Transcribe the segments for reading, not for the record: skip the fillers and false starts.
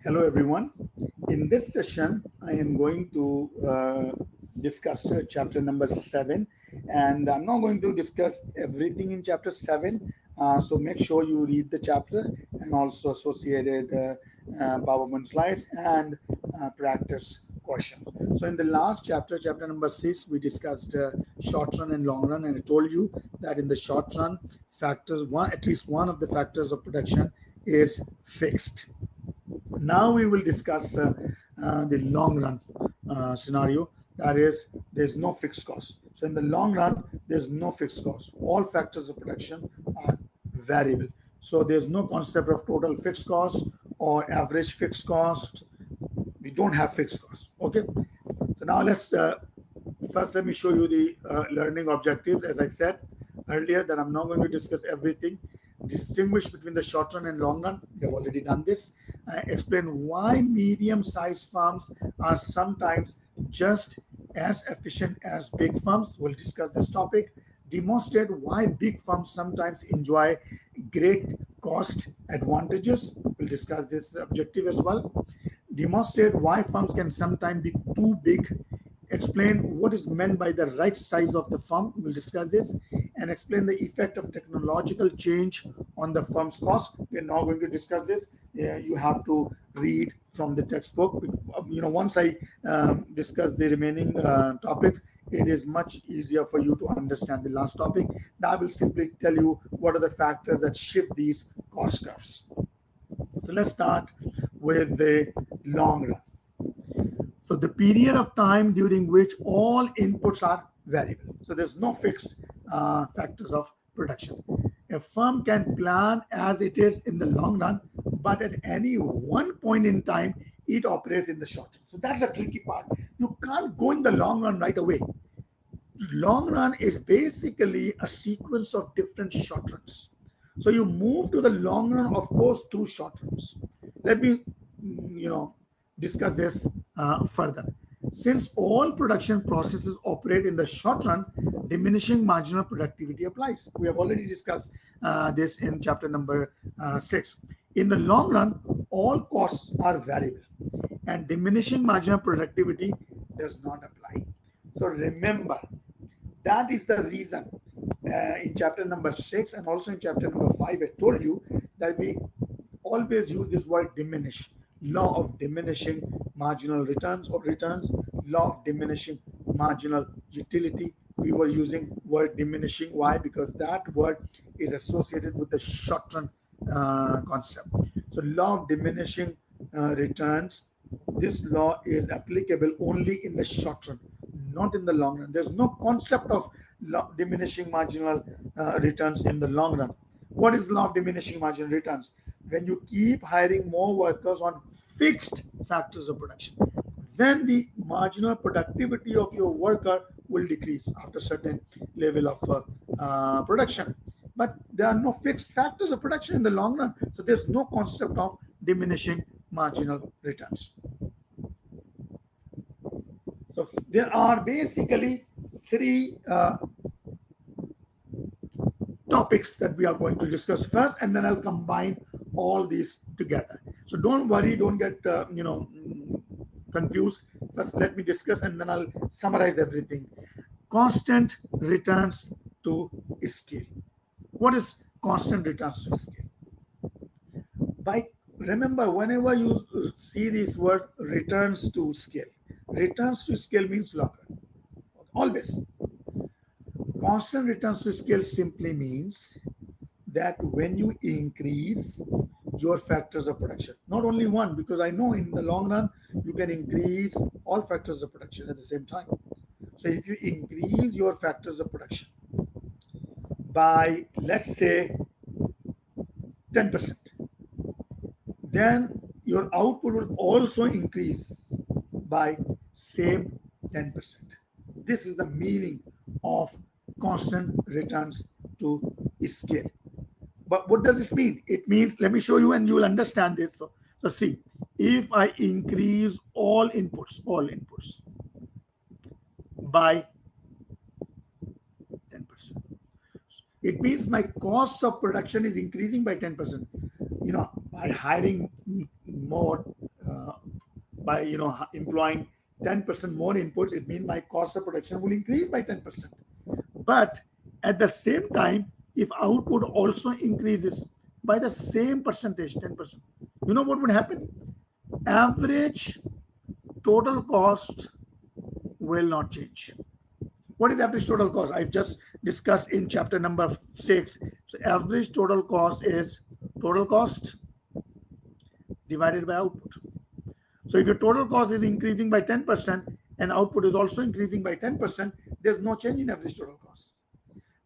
Hello everyone. In this session, I am going to discuss chapter number 7, and I'm not going to discuss everything in chapter 7. So make sure you read the chapter and also associated PowerPoint slides and practice questions. So in the last chapter, chapter number 6, we discussed short run and long run, and I told you that in the short run, at least one of the factors of production is fixed. Now we will discuss the long run scenario. That is, there's no fixed cost. So in the long run, there's no fixed cost. All factors of production are variable. So there's no concept of total fixed cost or average fixed cost. We don't have fixed costs. Okay. So now let's first let me show you the learning objectives. As I said earlier, that I'm not going to discuss everything. Distinguish between the short run and long run. We have already done this. Explain why medium-sized firms are sometimes just as efficient as big firms. We'll discuss this topic. Demonstrate why big firms sometimes enjoy great cost advantages. We'll discuss this objective as well. Demonstrate why firms can sometimes be too big. Explain what is meant by the right size of the firm. We'll discuss this, and explain the effect of technological change on the firm's cost. We're not going to discuss this. You have to read from the textbook. Once I discuss the remaining topics, it is much easier for you to understand the last topic. That will simply tell you what are the factors that shift these cost curves. So let's start with the long run. So the period of time during which all inputs are variable. So there's no fixed factors of production. A firm can plan as it is in the long run, but at any one point in time, it operates in the short run. So that's the tricky part. You can't go in the long run right away. Long run is basically a sequence of different short runs. So you move to the long run, of course, through short runs. Let me, discuss this further. Since all production processes operate in the short run, diminishing marginal productivity applies. We have already discussed this in chapter number 6. In the long run, all costs are variable, and diminishing marginal productivity does not apply. So remember, that is the reason in chapter number 6 and also in chapter number 5, I told you that we always use this word diminish. Law of diminishing marginal returns or returns, law of diminishing marginal utility. We were using word diminishing. Why? Because that word is associated with the short run concept. So law of diminishing returns, this law is applicable only in the short run, not in the long run. There's no concept of diminishing marginal returns in the long run. What is law of diminishing marginal returns? When you keep hiring more workers on fixed factors of production, then the marginal productivity of your worker will decrease after a certain level of production. But there are no fixed factors of production in the long run, so there's no concept of diminishing marginal returns. So there are basically three topics that we are going to discuss first, and then I'll combine all these together. So don't worry, don't get confused. First, let me discuss, and then I'll summarize everything. Constant returns to scale. What is constant returns to scale? Remember, whenever you see this word returns to scale means long run. Always. Constant returns to scale simply means that when you increase your factors of production, not only one, because I know in the long run you can increase all factors of production at the same time. So if you increase your factors of production by, let's say, 10%, then your output will also increase by same 10%. This is the meaning of constant returns to scale. But what does this mean? It means, let me show you and you will understand this. So see, if I increase all inputs by 10%, it means my cost of production is increasing by 10%. By hiring more by employing 10% more inputs, it means my cost of production will increase by 10%. But at the same time, if output also increases by the same percentage, 10%, you know what would happen? Average total cost will not change. What is average total cost? I've just discussed in chapter number 6. So average total cost is total cost divided by output. So if your total cost is increasing by 10% and output is also increasing by 10%, there's no change in average total cost.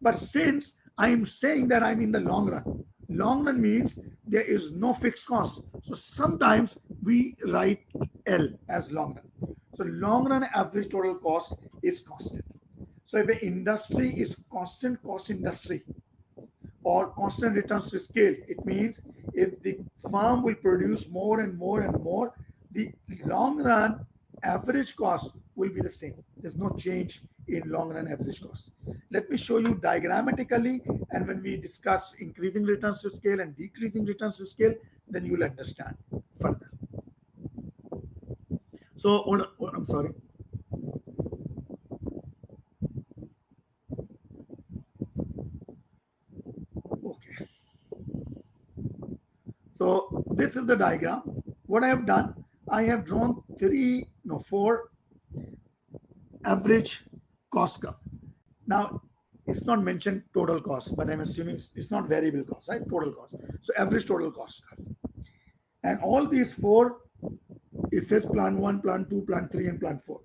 But since I am saying that I'm in the long run means there is no fixed cost. So sometimes we write L as long run. So long run average total cost is constant. So if an industry is constant cost industry or constant returns to scale, it means if the firm will produce more and more and more, the long run average cost will be the same. There's no change in long run average cost. Let me show you diagrammatically, and when we discuss increasing returns to scale and decreasing returns to scale, then you will understand further. So, I'm sorry. Okay. So this is the diagram. What I have done, I have drawn 4 average cost curve. Now, it's not mentioned total cost, but I'm assuming it's not variable cost, right? Total cost. So average total cost curve. And all these 4, it says plan 1, plan 2, plan 3, and plan 4.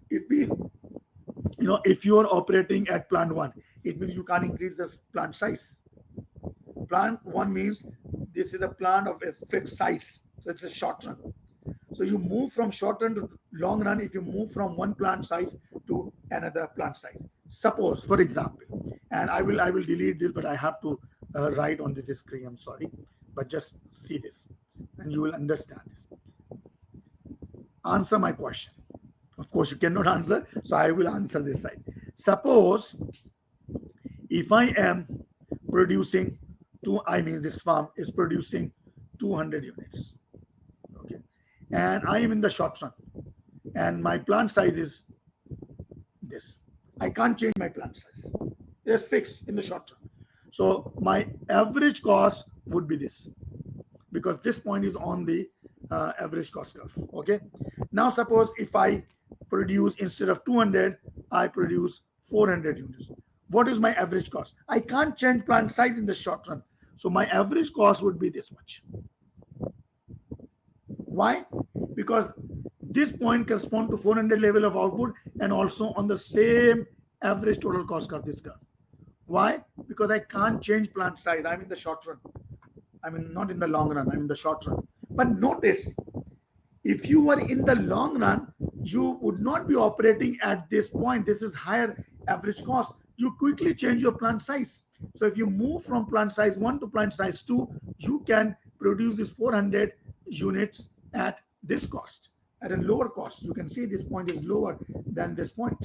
It means, if you are operating at plan 1, it means you can't increase the plant size. Plan 1 means this is a plant of a fixed size. So it's a short run. So you move from short run to long run if you move from one plant size to another plant size. Suppose, for example, and I will delete this, but I have to write on this screen. I'm sorry, but just see this, and you will understand this. Answer my question. Of course, you cannot answer, so I will answer this side. Suppose if I am producing this farm is producing 200 units. Okay, and I am in the short run, and my plant size is this. I can't change my plant size. It's fixed in the short run. So my average cost would be this, because this point is on the average cost curve. Okay. Now suppose if I produce, instead of 200, I produce 400 units. What is my average cost? I can't change plant size in the short run. So my average cost would be this much. Why? Because this point corresponds to 400 level of output and also on the same average total cost curve, this curve. Why? Because I can't change plant size. I'm in the short run. I mean, not in the long run, I'm in the short run. But notice, if you were in the long run, you would not be operating at this point. This is higher average cost. You quickly change your plant size. So if you move from plant size 1 to plant size 2, you can produce this 400 units at this cost, at a lower cost. You can see this point is lower than this point,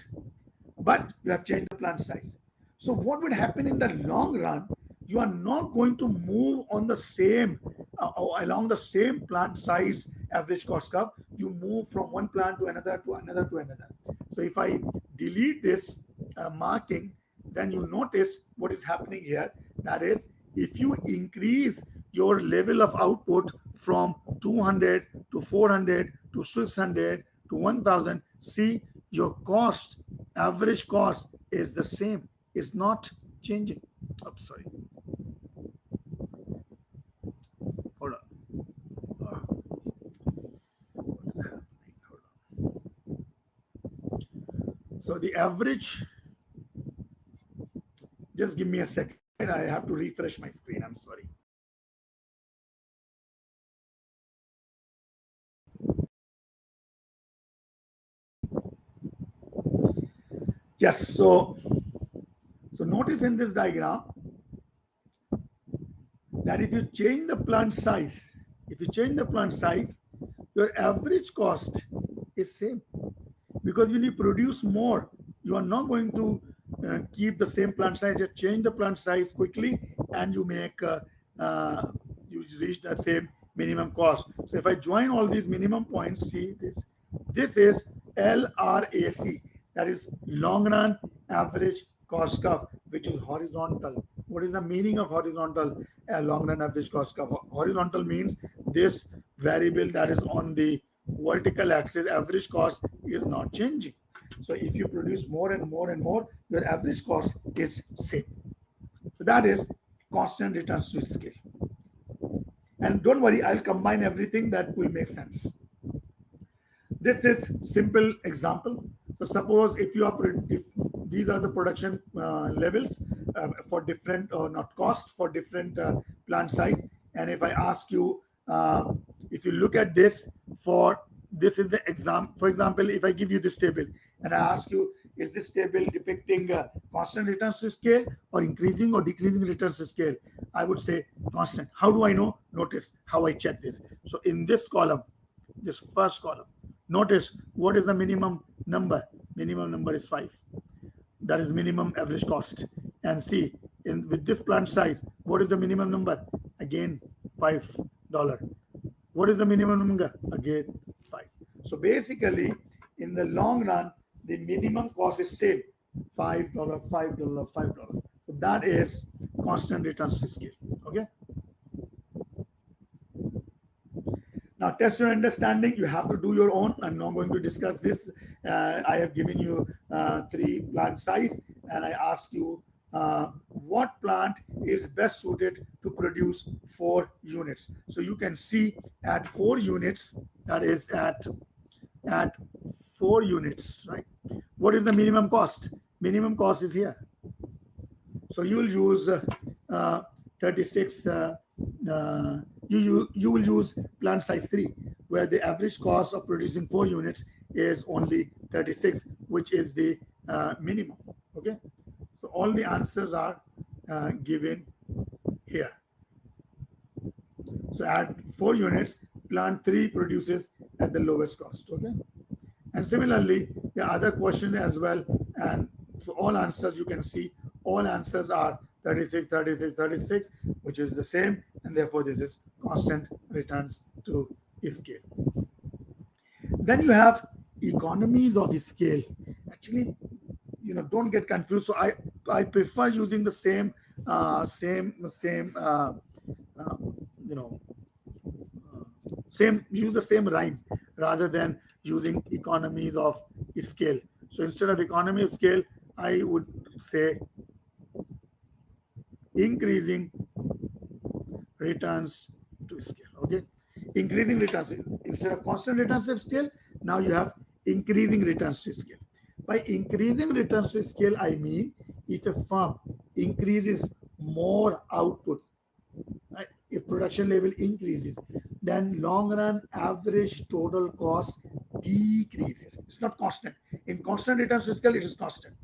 but you have changed the plant size. So what would happen in the long run? You are not going to move on the same along the same plant size average cost curve. You move from one plant to another to another to another. So if I delete this marking, then you notice what is happening here. That is, if you increase your level of output from 200 to 400 to 600 to 1000, see, your cost, average cost is the same. It's not changing. Oh, sorry. Hold on. What is happening? Hold on. So the average, just give me a second. I have to refresh my screen. I'm sorry. Yes, so notice in this diagram that if you change the plant size, your average cost is same. Because when you produce more, you are not going to keep the same plant size. You change the plant size quickly, and you make you reach the same minimum cost. So if I join all these minimum points, see this. This is LRAC, that is long run average cost curve, which is horizontal. What is the meaning of horizontal long run average cost curve? Horizontal means this variable that is on the vertical axis, average cost, is not changing. So if you produce more and more and more, your average cost is same. So that is constant returns to scale. And don't worry, I'll combine everything that will make sense. This is simple example. So suppose if these are the production levels for different not cost for different plant size, and if I ask you if you look at this, for this is the example. For example, if I give you this table and I ask you, is this table depicting constant returns to scale or increasing or decreasing returns to scale? I would say constant. How do I know? Notice how I check this. So in this column, this first column, notice what is the minimum number. Minimum number is 5. That is minimum average cost. And see, with this plant size, what is the minimum number? Again, $5. What is the minimum number? Again, 5. So basically, in the long run, the minimum cost is same, $5, $5, $5. So that is constant returns to scale. Okay. Now, test your understanding. You have to do your own. I'm not going to discuss this. I have given you 3 plant size, and I ask you what plant is best suited to produce 4 units. So you can see at 4 units, that is at 4 units, right? What is the minimum cost? Minimum cost is here. So you will use 36. You will use plant size 3, where the average cost of producing 4 units is only 36, which is the minimum. Okay, so all the answers are given here. So at 4 units, plant 3 produces at the lowest cost. Okay, and similarly, the other question as well, and so all answers you can see, all answers are 36, 36, 36, which is the same, and therefore this is constant returns to scale. Then you have economies of scale. Actually, don't get confused. So I prefer using the same use the same rhyme rather than using economies of scale. So instead of economy of scale, I would say increasing returns to scale. Okay, increasing returns instead of constant returns to scale. Now you have increasing returns to scale. By increasing returns to scale, I mean if a firm increases more output, right? If production level increases, then long run average total cost decreases. It's not constant. In constant returns to scale, it is constant.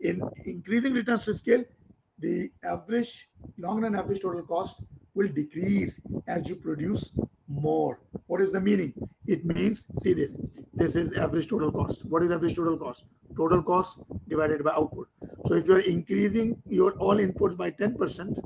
In increasing returns to scale, the average long run average total cost will decrease as you produce more. What is the meaning? It means, see this. This is average total cost. What is average total cost? Total cost divided by output. So if you're increasing your all inputs by 10%,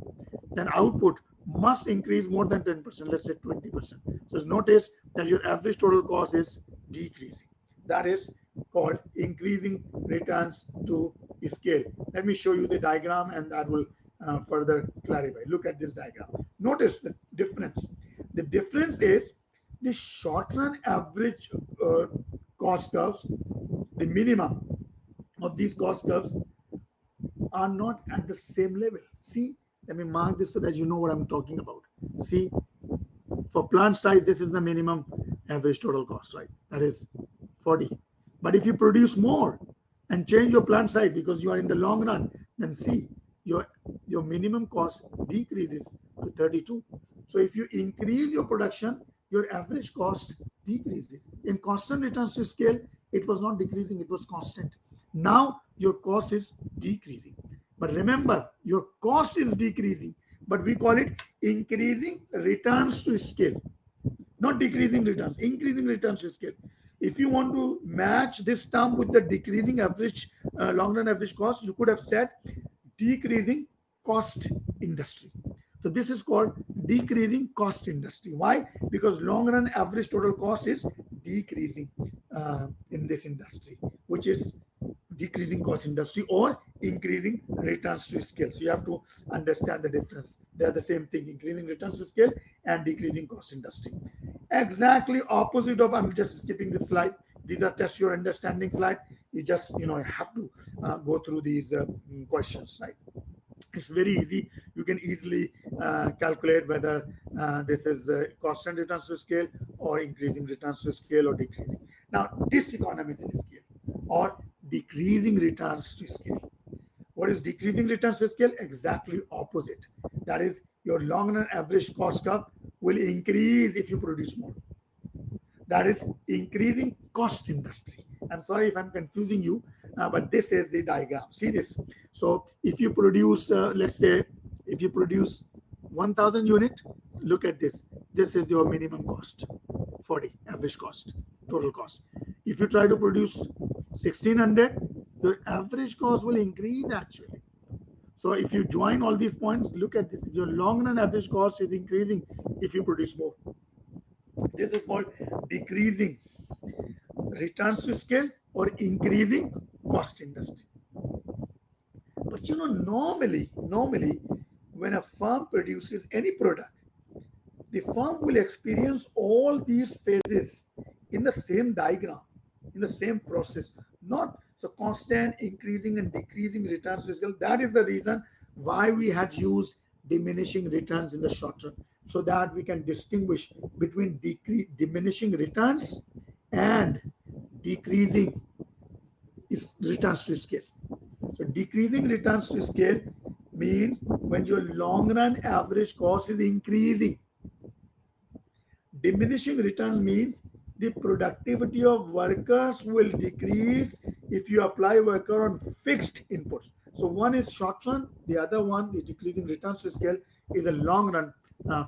then output must increase more than 10%, let's say 20%. So notice that your average total cost is decreasing. That is called increasing returns to scale. Let me show you the diagram, and that will further clarify. Look at this diagram. Notice the difference. The difference is the short run average cost curves, the minimum of these cost curves are not at the same level. See, let me mark this so that you know what I'm talking about. See, for plant size, this is the minimum average total cost, right? That is 40. But if you produce more and change your plant size because you are in the long run, then see, your minimum cost decreases to 32. So if you increase your production, your average cost decreases. In constant returns to scale, it was not decreasing, it was constant. Now your cost is decreasing. But remember, your cost is decreasing, but we call it increasing returns to scale, not decreasing returns, increasing returns to scale. If you want to match this term with the decreasing average long run average cost, you could have said decreasing cost industry. So this is called decreasing cost industry. Why? Because long run average total cost is decreasing in this industry, which is decreasing cost industry or increasing returns to scale. So you have to understand the difference. They are the same thing, increasing returns to scale and decreasing cost industry. Exactly opposite of, I'm just skipping this slide. These are test your understanding slide. You just, have to go through these questions, right? It's very easy. You can easily calculate whether this is constant returns to scale or increasing returns to scale or decreasing. Now, diseconomies in scale or decreasing returns to scale. What is decreasing returns to scale? Exactly opposite. That is, your long run average cost curve will increase if you produce more. That is increasing cost industry. I'm sorry if I'm confusing you, but this is the diagram. See this. So if you produce, let's say, if you produce 1,000 unit, look at this. This is your minimum cost, 40 average cost, total cost. If you try to produce 1,600, your average cost will increase actually. So if you join all these points, look at this. Your long run average cost is increasing if you produce more. This is called decreasing returns to scale or increasing cost industry. But normally, when a firm produces any product, the firm will experience all these phases in the same diagram, in the same process, not so constant increasing and decreasing returns to scale. That is the reason why we had used diminishing returns in the short run, so that we can distinguish between diminishing returns and decreasing returns to scale. So decreasing returns to scale means when your long run average cost is increasing. Diminishing returns means the productivity of workers will decrease if you apply worker on fixed inputs. So one is short run, the other one, the decreasing returns to scale, is a long run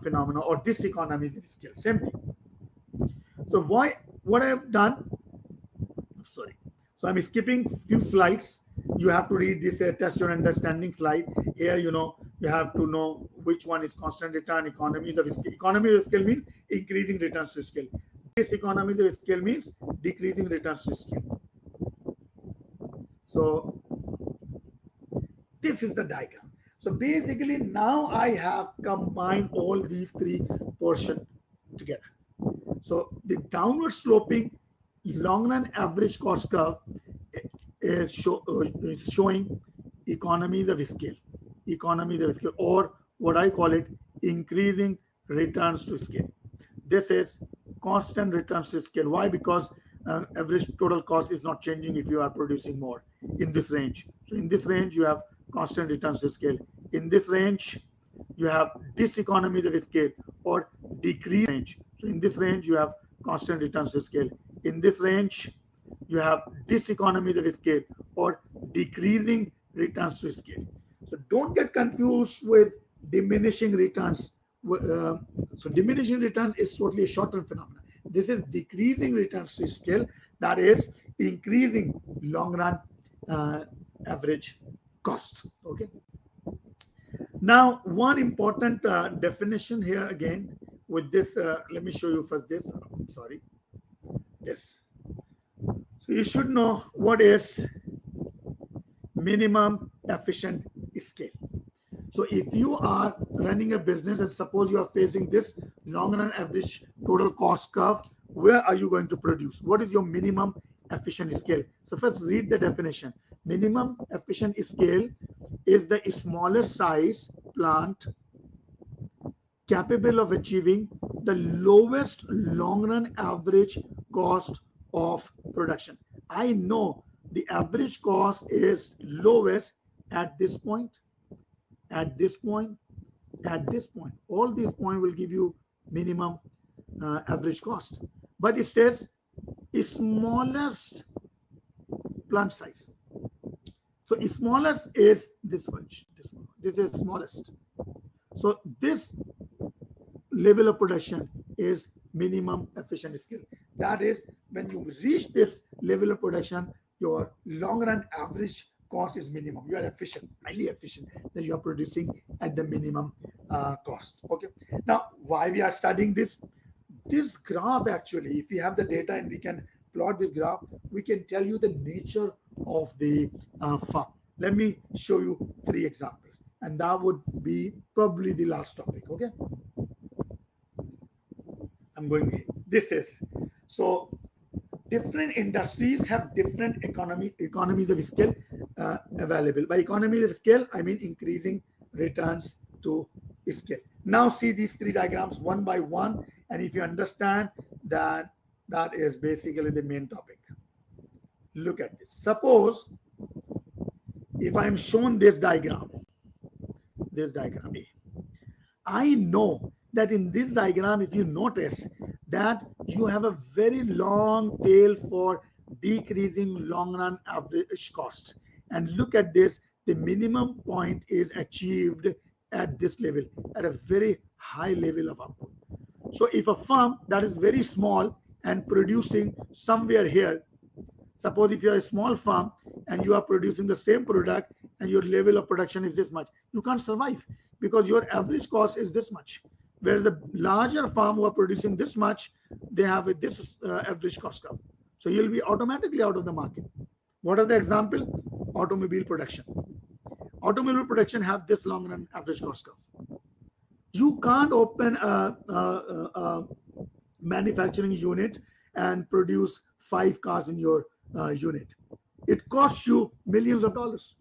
phenomena or diseconomies in scale. Same thing. So what I have done, sorry. So I'm skipping few slides. You have to read this test your understanding slide. Here, you have to know which one is constant return, economies of scale. Economies of scale means increasing returns to scale. Diseconomies of scale means decreasing returns to scale. So this is the diagram. So basically now I have combined all these three portions together. So the downward sloping long run average cost curve is showing economies of scale, or what I call it, increasing returns to scale. This is constant returns to scale. Why? Because average total cost is not changing if you are producing more in this range. So in this range, you have constant returns to scale. In this range, you have diseconomies of scale or decrease range. So in this range, you have constant returns to scale. In this range, you have diseconomies of scale or decreasing returns to scale. So don't get confused with diminishing returns. So diminishing returns is totally a short-term phenomenon. This is decreasing returns to scale, that is increasing long-run average cost. Okay. Now, one important definition here again with this. Let me show you first this. Sorry, this. So you should know what is minimum efficient scale. So if you are running a business and suppose you are facing this long run average total cost curve, where are you going to produce? What is your minimum efficient scale? So first read the definition. Minimum efficient scale is the smallest size plant capable of achieving the lowest long run average cost of production. I know the average cost is lowest at this point, at this point, at this point. All these points will give you minimum average cost. But it says smallest plant size. So smallest is this one. This is smallest. So this level of production is minimum efficient scale. That is, when you reach this level of production, your long run average cost is minimum. You are efficient, highly efficient, that you are producing at the minimum cost. Okay. Now, why we are studying this? This graph actually, if we have the data and we can plot this graph, we can tell you the nature of the farm. Let me show you 3 examples, and that would be probably the last topic. Okay. I'm going here. This is so different industries have different economies of scale available. By economies of scale, I mean increasing returns to scale. Now see these 3 diagrams one by one, and if you understand that, that is basically the main topic. Look at this. Suppose if I'm shown this diagram A, I know that in this diagram, if you notice that you have a very long tail for decreasing long run average cost. And look at this, the minimum point is achieved at this level, at a very high level of output. So if a firm that is very small and producing somewhere here, suppose if you're a small farm and you are producing the same product and your level of production is this much, you can't survive because your average cost is this much. Whereas the larger farm who are producing this much, they have this average cost curve. So you'll be automatically out of the market. What are the example? Automobile production. Automobile production have this long run average cost curve. You can't open a manufacturing unit and produce 5 cars in your unit. It costs you millions of dollars.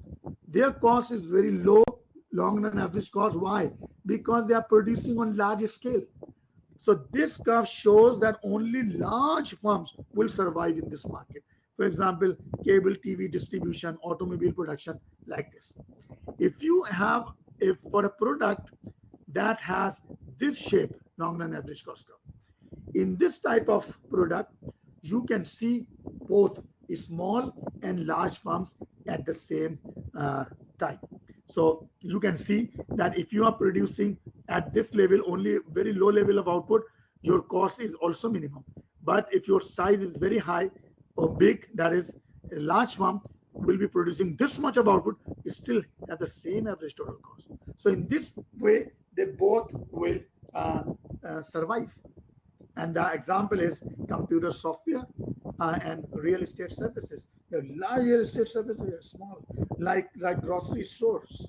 Their cost is very low, long run average cost. Why? Because they are producing on larger scale. So this curve shows that only large firms will survive in this market. For example, cable TV distribution, automobile production, like this. If you have, if for a product that has this shape, long run average cost curve, in this type of product, you can see both small and large firms at the same time. So you can see that if you are producing at this level, only very low level of output, your cost is also minimum. But if your size is very high or big, that is a large firm will be producing this much of output, is still at the same average total cost. So in this way, they both will survive. And the example is computer software and real estate services. You have large real estate services, you have small, like grocery stores.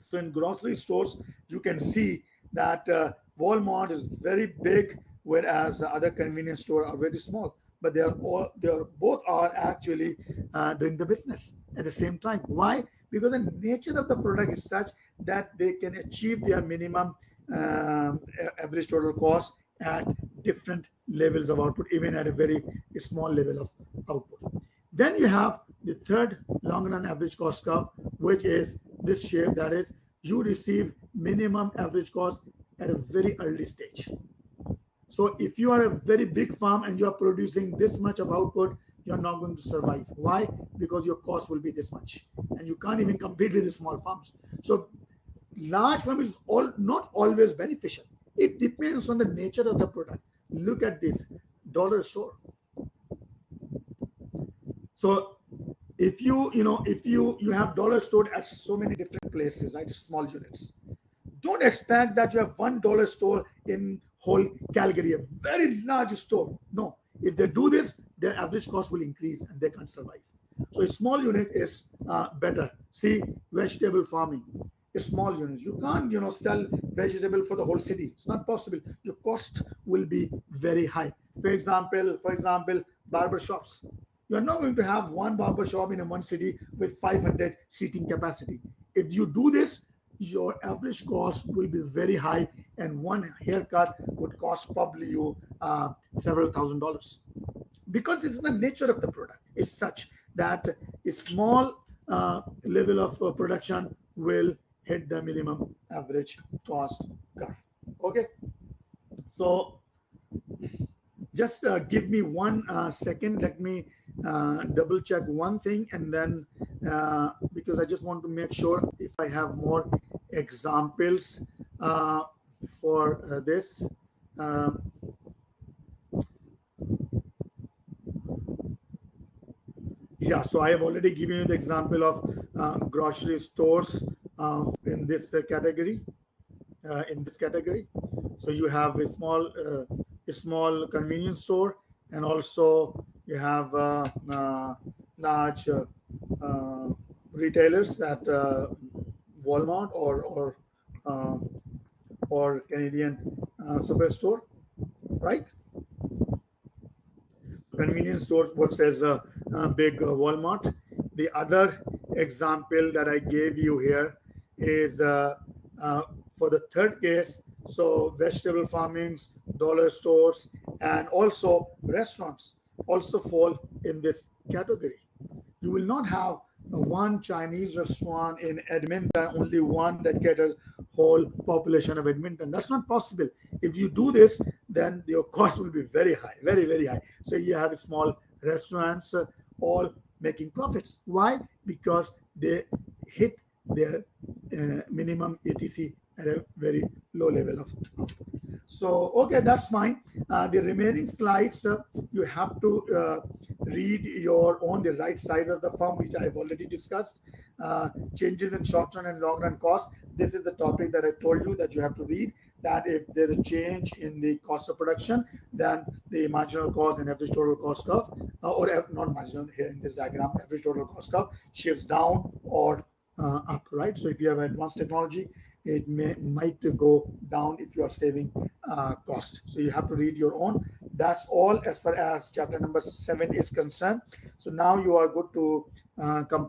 So in grocery stores, you can see that Walmart is very big, whereas the other convenience store are very small. But they are both are actually doing the business at the same time. Why? Because the nature of the product is such that they can achieve their minimum average total cost at different levels of output, even at a very small level of output. Then you have the third long run average cost curve, which is this shape, that is you receive minimum average cost at a very early stage. So if you are a very big farm and you are producing this much of output, you're not going to survive. Why? Because your cost will be this much and you can't even compete with the small farms. So large farm is not always beneficial. It depends on the nature of the product. Look at this dollar store. So if you have dollar store at so many different places, right? Small units. Don't expect that you have $1 store in whole Calgary, a very large store. No, if they do this, their average cost will increase and they can't survive. So a small unit is better. See, vegetable farming, a small unit. You can't, sell vegetable for the whole city. It's not possible. Your cost will be very high. For example, barber shops. You're not going to have one barber shop in one city with 500 seating capacity. If you do this, your average cost will be very high, and one haircut would cost probably you several $1,000s. Because this is the nature of the product, is such that a small level of production will hit the minimum average cost curve. Okay, so just give me 1 second. Let me double check one thing, and then because I just want to make sure if I have more examples for this. Yeah, so I have already given you the example of grocery stores in this category. in this category. So you have a small convenience store, and also you have large uh, retailers at Walmart uh, or Canadian superstore, right? Convenience stores, what says big Walmart. The other example that I gave you here is uh, for the third case. So vegetable farmings, dollar stores, and also restaurants also fall in this category. You will not have one Chinese restaurant in Edmonton, only one that caters whole population of Edmonton. That's not possible. If you do this, then your cost will be very high, very, very high. So you have small restaurants all making profits. Why? Because they hit their minimum ATC at a very low level of output. So, okay, that's fine. The remaining slides, you have to read your own, the right size of the firm, which I've already discussed. Changes in short-run and long-run costs. This is the topic that I told you that you have to read, that if there's a change in the cost of production, then the marginal cost and average total cost curve, or not marginal here in this diagram, average total cost curve shifts down or up, right? So if you have advanced technology, it might go down if you are saving cost. So you have to read your own. That's all as far as chapter number 7 is concerned. So now you are good to complete